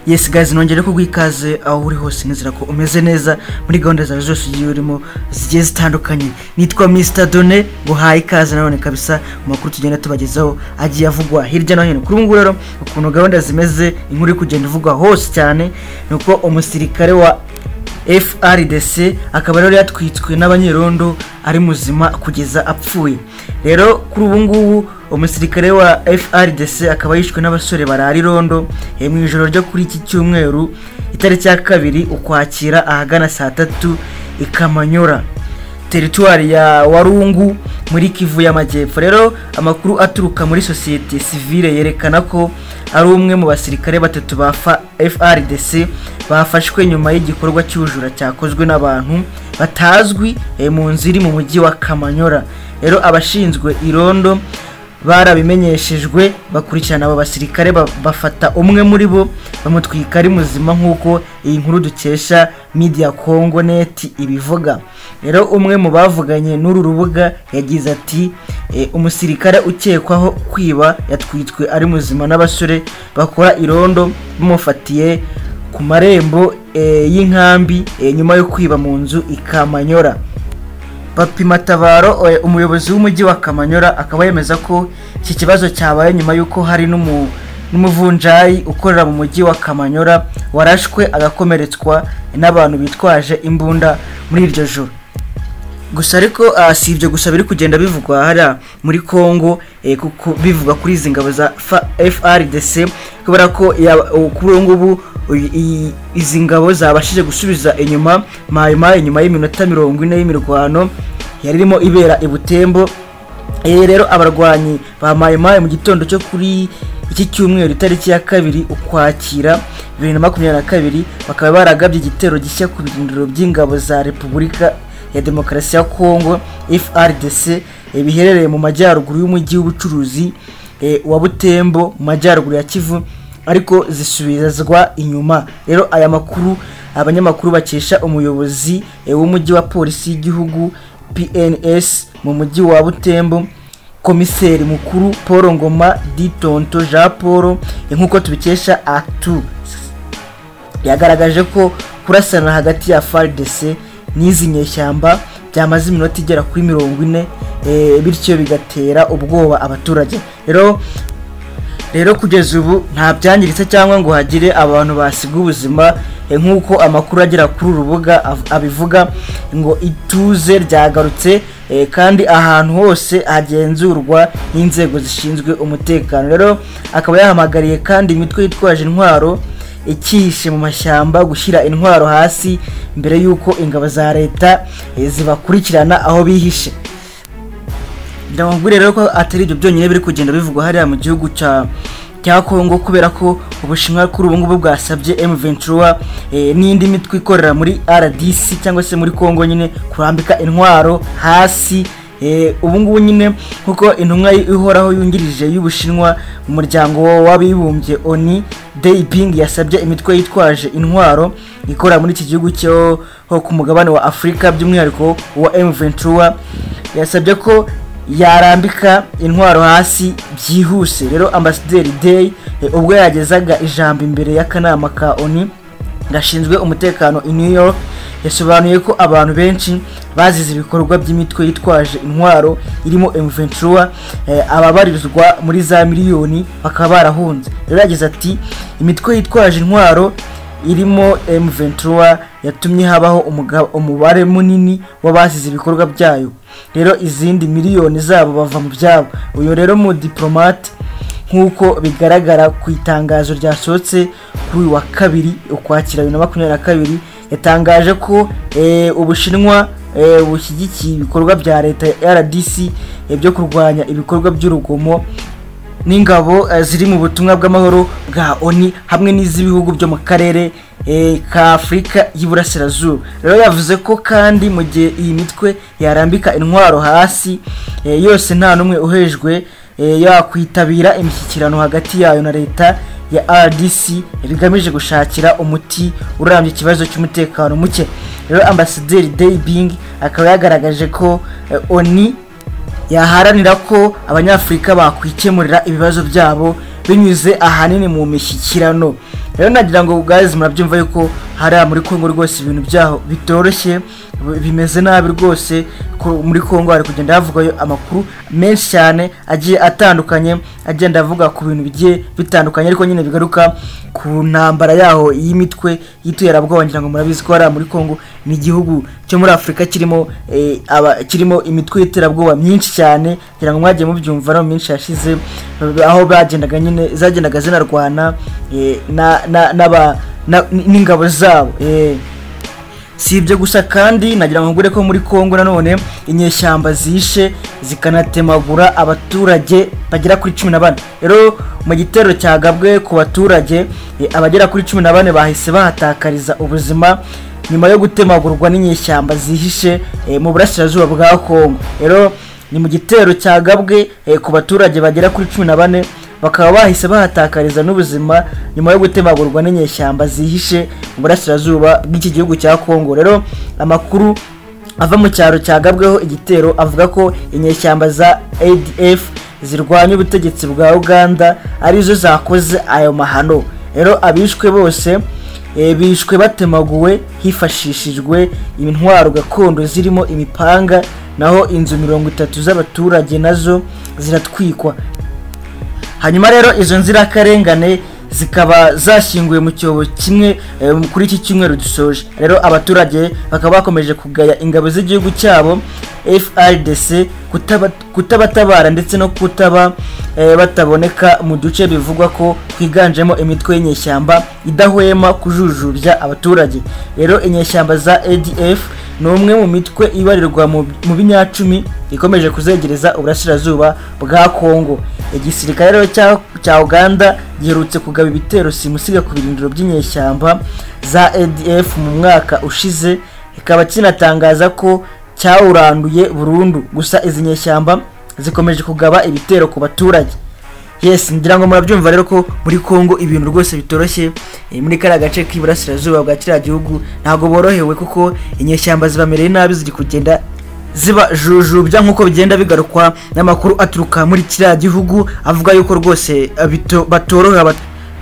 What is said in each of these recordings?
Yes guys, nongere ko gwikaze aho uri hose nizera ko umeze neza muri gahunda zawe zose ugiye urimo zigiye zitandukanye. Nitwa Mr Done, guhaye ikaze nabone kabisa mu makuru tugenda tubagezaho agiye avugwa hirya no hino. Kuri ubu rero ukuntu gahunda zimeze, inkuru kugenda ivugwa hose cyane nuko umusirikare wa FRDC akaba rero yatwitswe n'abanyerondo ari muzima kugeza apfuye. Rero kuri ubu ngubu umusirikare wa FRDC akaba yishwe n'abasore barari rondo mu ijoro ryo kuri iki cyumweru itariki ya 2 ukwakira ahagana saa 3 ikamanyora territoire ya Warungu muri Kivu y'Amajyepfo. Rero amakuru aturuka muri societe civile yerekana ko ari umwe mu basirikare batatu ba FRDC bafashwe nyuma y'igikorwa cy'ubujura cyakozwe n'abantu batazwi mu nziri mu mujyi wa Kamanyora. Rero abashinzwe irondo barabimenyeshejwe bakurikirana abo basirikare bafata umwe muri bo bamutwika ari muzima nkuko iyi nkuru dukesha Media Congo Net ibivuga. Rero umwe mu bavuganye n'uru rubuga yagize ati umusirikare ukekwaho kwiba yatwitswe ari muzima n'abasore bakora irondo bamufatiye ku marembo y'inkambi nyuma yo kwiba mu nzu ikamanyora. Papi Matabaro umuyobozi w'umujyi wa Kamanyora akaba yemeza ko iki kibazo cyabaye nyuma yuko hari n'umuvunjayi ukorera mu mujyi wa Kamanyora warashwe agakomeretswa n'abantu bitwaje imbunda muri iryo joro. Gusa ariko si ibyo gusa biri kugenda bivugwa hara muri Kongo kuko bivuga kuri izi ngabo za FRDC kubera ko kuri ngubu izi ngabo zabashije gusubiza inyuma Maimai nyuma y'iminota 40 y'imirwano yarimo ibera ibutembo. Rero abarwanyi ba Maimai mu gitondo cyo kuri iki cyumweru itariki ya 2 ukwakira 2022 bakaba baragabye igitero gishya ku birindiro by'ingabo za Repubulika ya Demokarasi ya Kongo FRDC biherereye mu majyaruguru y'umujyi w'ubucuruzi wa Butembo mu majyaruguru ya Kivu ariko zisubizazwa inyuma. Rero aya makuru abanyamakuru bakesha umuyobozi w'umujyi wa polisi y'igihugu PNS mu mujyi wa Butembo komiseri mukuru Paul Ngoma Ditonto Jean Paul nkuko tubikesha Actu yagaragaje ko kurasana hagati ya FARDC n'izi nyeshyamba byamaze iminota igera kuri 40 bityo bigatera ubwoba abaturage. Rero kugeza ubu nta byangiritse cyangwa ngo hagire abantu basiga ubuzima nkuko amakuru agera kuri urubuga abivuga ngo ituze ryagarutse kandi ahantu hose hagenzurwa n'inzego zishinzwe umutekano. Rero akaba yahamagariye kandi imitwe yitwaje intwaro ikihishe mu mashyamba gushyira intwaro hasi mbere yuko ingabo za leta zibakurikirana aho bihishe. Ndamubwira rero ko atari ibyo byonyine biri kugenda bivugwa hariya mu gihugu cya Kongo kubera ko Ubushinwa kuri ubu ngubu bwasabye M23 n'indi mitwe ikorera muri RDC cyangwa se muri Kongo nyine kurambika intwaro hasi. Ubu ngubu nyine kuko intumwa ihoraho yungirije y'Ubushinwa mu muryango w'abibumbye ONU Daiping yasabye imitwe yitwaje intwaro ikora muri iki gihugu cyo ku mugabane wa Afrika by'umwihariko wa M23 yasabye ko yarambika intwaro hasi byihuse. Rero Ambassadeur Day ubwo yagezaga ijambo imbere y'akanama ka ONU gashinzwe umutekano i New York yasobanuye ko abantu benshi bazize ibikorwa by'imitwe yitwaje intwaro irimo M23 ababarizwa muri za miliyoni bakaba barahunze. Rero yagize ati imitwe yitwaje intwaro irimo M23 yatumye habaho umubare munini w'abazize ibikorwa byayo. Rero izindi miliyoni zabo bava mu byabo. Uyo rero mu diplomate nkuko bigaragara ku itangazo ryasohotse kuri wa 2 ukwakira 2022 yatangaje ko Ubushinwa bushyigikiye ibikorwa bya leta ya RDC byo kurwanya ibikorwa by'urugomo n'ingabo ziri mu butumwa bw'amahoro bwa ONU hamwe n'iz'ibihugu byo mu karere ka Afrika y'Iburasirazuba. Rero yavuze ko kandi mu gihe iyi mitwe yarambika intwaro hasi yose nta numwe uhejwe yakwitabira imishyikirano hagati yayo na leta ya RDC bigamije gushakira umuti urambye ikibazo cy'umutekano muke. Rero Ambassadeur Daibing akaba yagaragaje ko ONU yaharanira ko abanyafrika bakwikemurira ibibazo byabo binyuze ahanini mu mishyikirano. rero nagira ngo guys murabyumva yuko hari muri Kongo rwose ibintu byaho bitoroshye bimeze nabi rwose muri Kongo hari kugenda havugwayo amakuru menshi cyane agiye atandukanye agenda avuga ku bintu bigiye bitandukanye ariko nyine bigaruka ku ntambara yaho y'imitwe y'iterabwoba ngira ngo murabizi ko hari muri Kongo ni igihugu cyo muri Afrika kirimo imitwe y'iterabwoba myinshi cyane ngira ngo mwagiye mubyumva no myinshi yashize aho zagendaga zinarwana n'ingabo zabo si ibyo gusa kandi nagira ngo ngure ko muri Kongo nanone inyeshyamba zishe zikanatemagura abaturage bagera kuri 14 rero mu gitero cyagabwe ku baturage abagera kuri 14 bahise bahatakariza ubuzima nyuma yo gutemagurwa n'inyeshyamba zihishe mu burasirazuba bwa Kongo rero ni mu gitero cyagabwe ku baturage bagera kuri 14 bakaba bahise bahatakariza n'ubuzima nyuma yo gutemagurwa n'inyeshyamba zihishe mu burasirazuba bw'iki gihugu cya Kongo rero amakuru ava mu cyaro cyagabweho igitero avuga ko inyeshyamba za ADF zirwanya ubutegetsi bwa Uganda arizo zakoze ayo mahano rero abishwe bose bishwe batemaguwe hifashishijwe intwaro gakondo zirimo imipanga naho inzu 30 z'abaturage nazo ziratwikwa hanyuma rero izo nzirakarengane zikaba zashyinguye mu cyobo kimwe kuri iki cyumweru dusoje rero abaturage bakaba bakomeje kugaya ingabo z'igihugu cyabo FARDC kutabatabara ndetse no kutaba bataboneka mu duce bivugwa ko twiganjemo imitwe y'inyeshyamba idahwema kujujubya abaturage rero inyeshyamba za ADF ni umwe mu mitwe ibarirwa mu binyacumi ikomeje kuzegereza uburasirazuba bwa Kongo igisirikare rero cya Uganda giherutse kugaba ibitero simusiga ku birindiro by'inyeshyamba za ADF mu mwaka ushize ikaba kinatangaza ko cyawuranduye burundu gusa izi nyeshyamba zikomeje kugaba ibitero ku baturage yes ngira ngo murabyumva rero ko muri Kongo ibintu rwose bitoroshye muri kara gace k'iburasirazuba bwa kiriya gihugu ntago borohewe kuko inyeshyamba zibamereye nabi ziri kugenda ziba jujubya nkuko bigenda bigarukwa n'amakuru aturuka muri kiriya gihugu avuga yuko rwose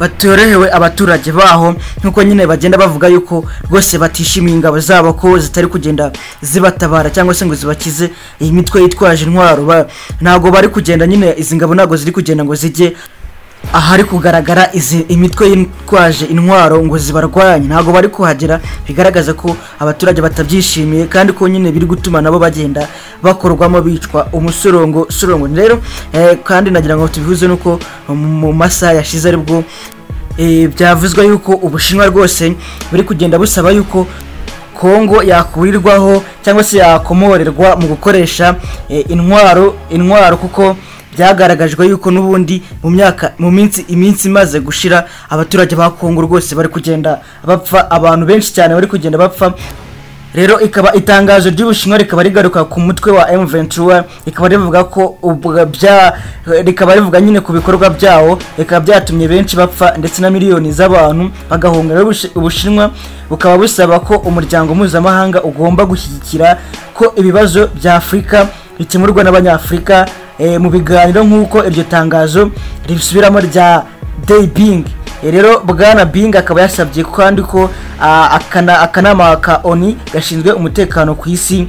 batorohewe abaturage baho nkuko nyine bagenda bavuga yuko rwose batishimiye ingabo zabo ko zitari kugenda zibatabara cyangwa se ngo zibakize iyi mitwe yitwaje intwaro ntago bari kugenda nyine izi ngabo nago ziri kugenda ngo zijye ahari kugaragara imitwe yitwaje intwaro ngo zibarwanye ntago bari kuhagera bigaragaza ko abaturage batabyishimiye kandi ko nyine biri gutuma nabo bagenda bakorwamo bicwa umusorongo rero kandi nagira ngo tubihuze nuko mu masaha yashize aribwo byavuzwe yuko Ubushinwa rwose buri kugenda busaba yuko Kongo yakurirwaho cyangwa se yakomorerwa mu gukoresha intwaro kuko byagaragajwe yuko nubundi mu iminsi imaze gushira abaturage ba Kongo rwose bari kugenda bapfa abantu benshi cyane bari kugenda bapfa rero ikaba itangazo ry'Ubushinwa rikaba rigaruka ku mutwe wa M23 ikaba rivuga ko rikaba rivuga nyine ku bikorwa byawo rikaba byatumye benshi bapfa ndetse na miliyoni z'abantu bagahunga Ubushinwa bukaba busaba ko umuryango mpuzamahanga ugomba gushyigikira ko ibibazo bya Afrika bikemurwa n'abanyafrika mu biganiro nk'uko iryo tangazo risubiramo rya Daybing rero bwana Bing akaba yasabye kandi ko akanama ka ONU gashinzwe umutekano ku isi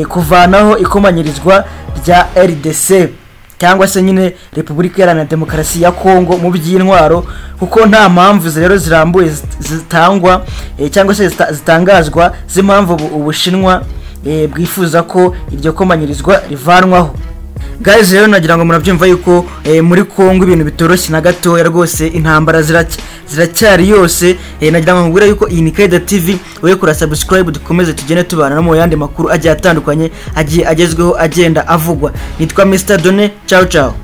kuvanaho ikomanyirizwa rya RDC cyangwa se nyine Repubulika Iharanira Demokarasi ya Kongo mu by'intwaro kuko nta mpamvu rero zirambuye zitangwa cyangwa se zitangazwa z'impamvu Ubushinwa bwifuza ko iryo komanyirizwa rivanwaho guys rero nagira ngo murabyumva yuko muri Kongo ibintu bitoroshye na gatoya rwose intambara ziracyari yose nagira ngo ngura yuko iyi ni Kaida TV wowe kura subscribe dukomeze tugene tubana no mu yandi makuru agiye atandukanye agiye agezweho agenda avugwa nitwa Mr Done ciao ciao